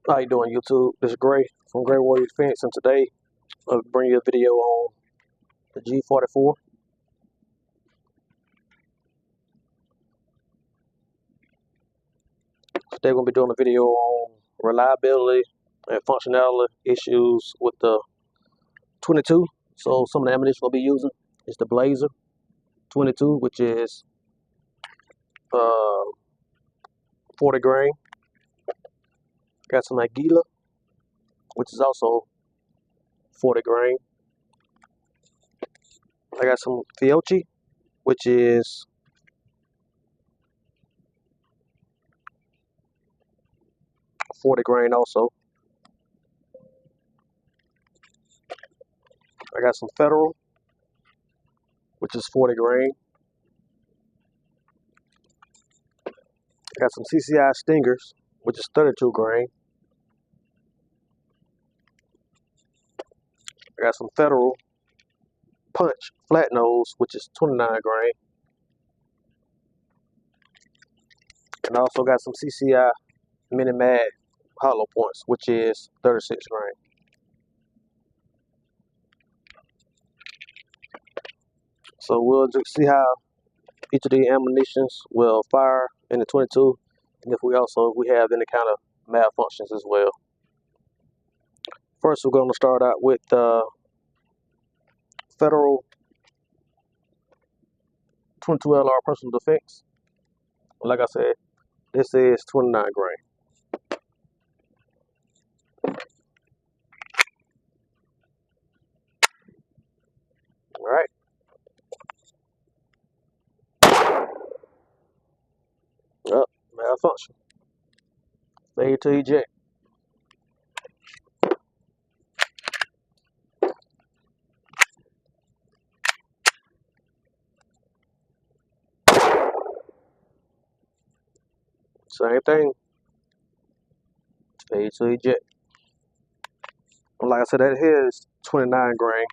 How you doing, YouTube? This is Gray from Gray Warrior Defense, and today I'll bring you a video on the G44. Today we're going to be doing a video on reliability and functionality issues with the 22. So some of the ammunition we'll be using is the Blazer 22, which is 40 grain. Got some Aguila, which is also 40 grain. I got some Fiochi, which is 40 grain also. I got some Federal, which is 40 grain. I got some CCI Stingers, which is 32 grain. I got some Federal Punch Flat Nose, which is 29 grain. And I also got some CCI Mini Mag Hollow Points, which is 36 grain. So we'll just see how each of the ammunitions will fire in the 22, and if we have any kind of malfunctions as well. First, we're going to start out with Federal 22 LR Personal Defense. Like I said, this is 29 grain. All right. Up, malfunction. Failure to eject. Same thing. Failure to eject. And like I said, that here is 29 grain.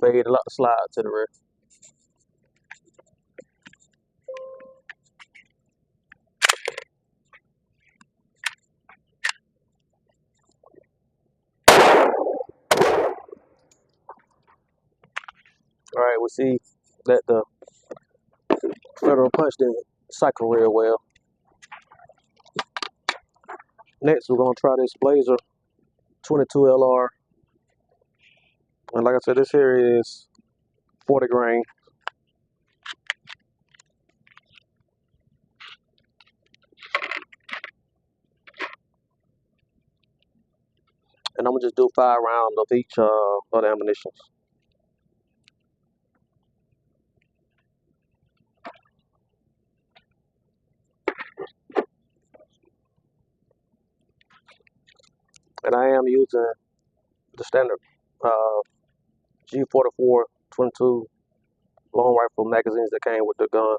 Fade a lot of slide to the rear. All right, we see that the Federal Punch didn't cycle real well. Next, we're gonna try this Blazer 22 LR. And like I said, this here is 40 grain. And I'm gonna just do 5 rounds of each of the ammunitions. And I am using the standard G44 22 long rifle magazines that came with the gun.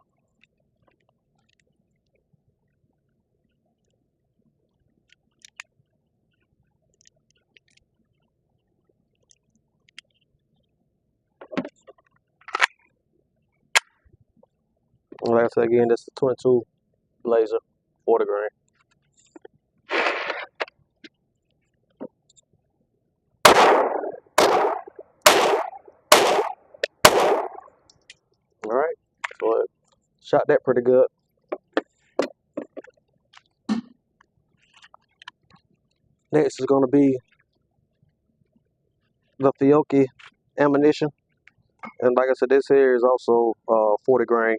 And like I said again, this is 22 Blazer 40 grain. All right, so it shot that pretty good. Next is going to be the Fiochi ammunition, and like I said, this here is also 40 grain.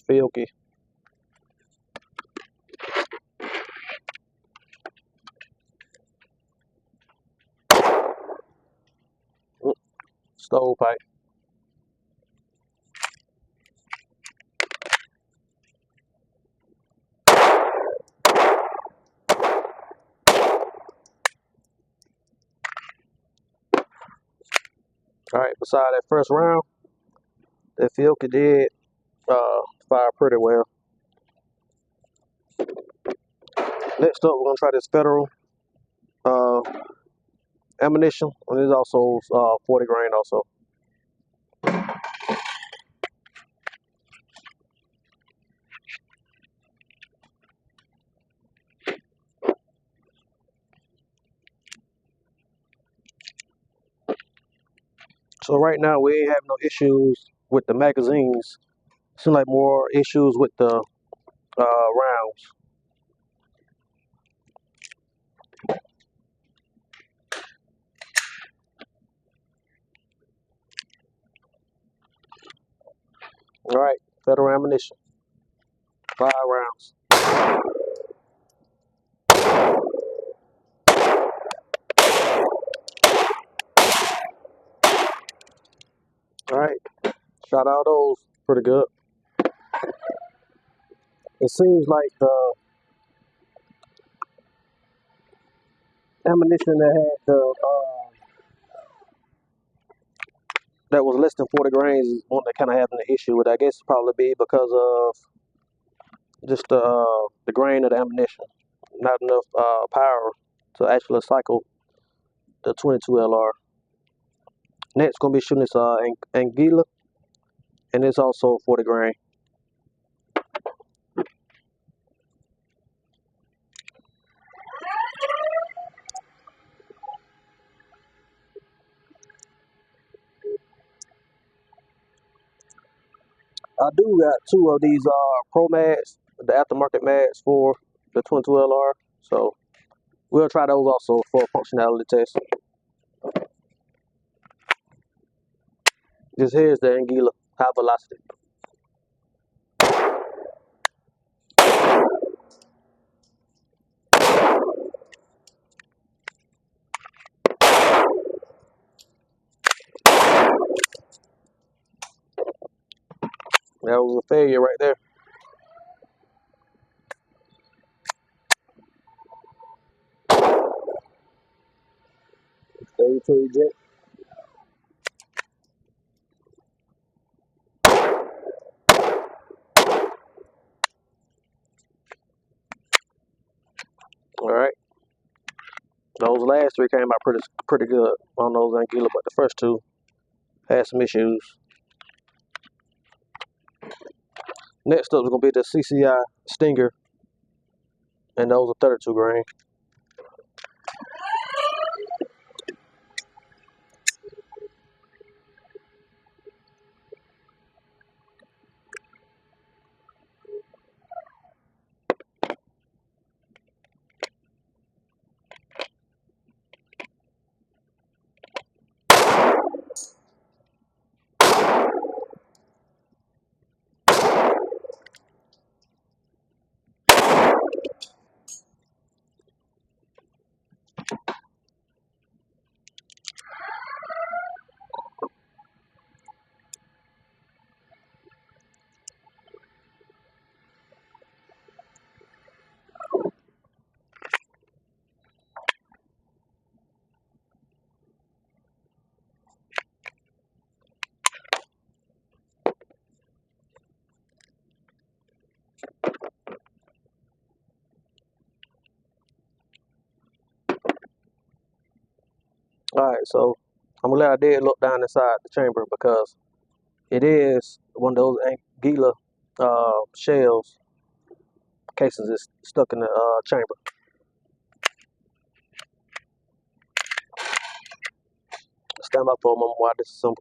filky. Stovepipe. All right, beside that first round, that filky did fire pretty well. Next up, we're gonna try this federal ammunition, and it's also 40 grain also. So right now we ain't having no issues with the magazines. Seems like more issues with the rounds. All right, federal ammunition, 5 rounds. All right, shot all those pretty good. It seems like the ammunition that was less than 40 grains is one that kind of having an issue with. I guess probably be because of just the grain of the ammunition, not enough power to actually cycle the 22 LR. Next, gonna be shooting this Anguilla, and it's also 40 grain. I do got 2 of these Pro Mads, the aftermarket Mads for the 22 LR, so we'll try those also for a functionality test. This here is the Anguilla high velocity. That was a failure right there. Failure to eject. All right. Those last 3 came out pretty good on those Anguilla, but the first 2 had some issues. Next up is gonna be the CCI Stinger, and those are 32 grain. All right, so I'm glad I did look down inside the chamber because it is one of those Anguilla shells cases is stuck in the chamber. Stand by for a moment while I disassemble.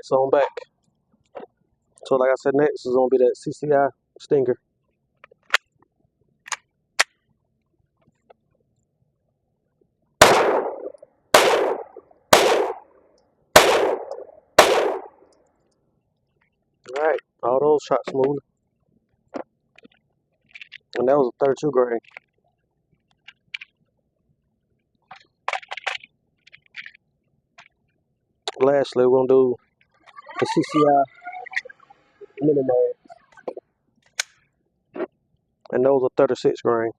sights on back. So like I said, next is gonna be that CCI Stinger. Alright, all those shot smooth. And that was a 32 grain. Lastly, we're gonna do the CCI Mini Mag. And those are 36 grain.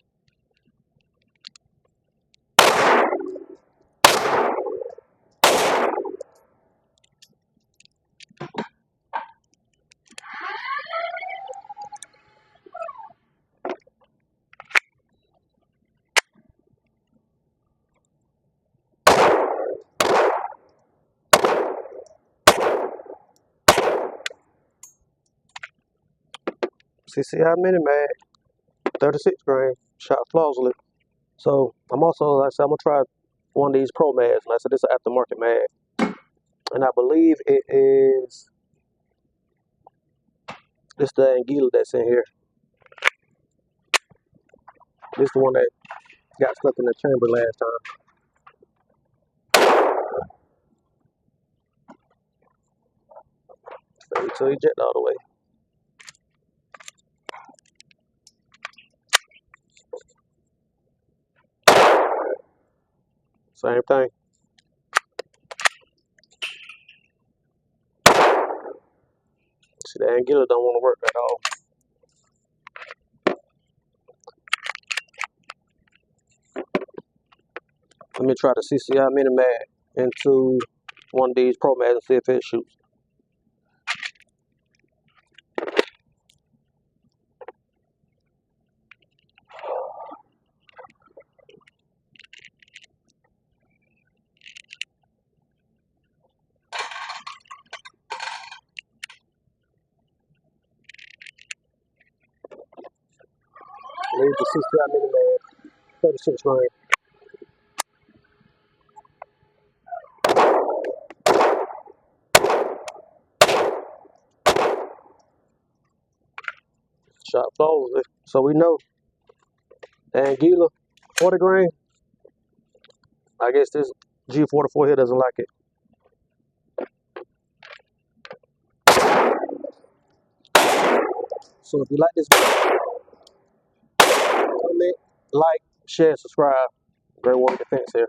CCI Mini Mag, 36 grain, shot flawlessly. So I'm also, like I said, I'm gonna try one of these Pro Mags. And I said this is an aftermarket mag, and I believe it is this the Anguilla that's in here. This the one that got stuck in the chamber last time. So eject all the way. Same thing. See, the Anguilla don't want to work at all. Let me try the CCI Mini Mag into one of these Pro Mags and see if it shoots. Leave the CCI Mini Mag, 36 grain. Shot flawlessly. So we know the Anguilla 40 grain. I guess this G44 here doesn't like it. So if you like this video, comment, like, share, subscribe. Great Warrior Defense here.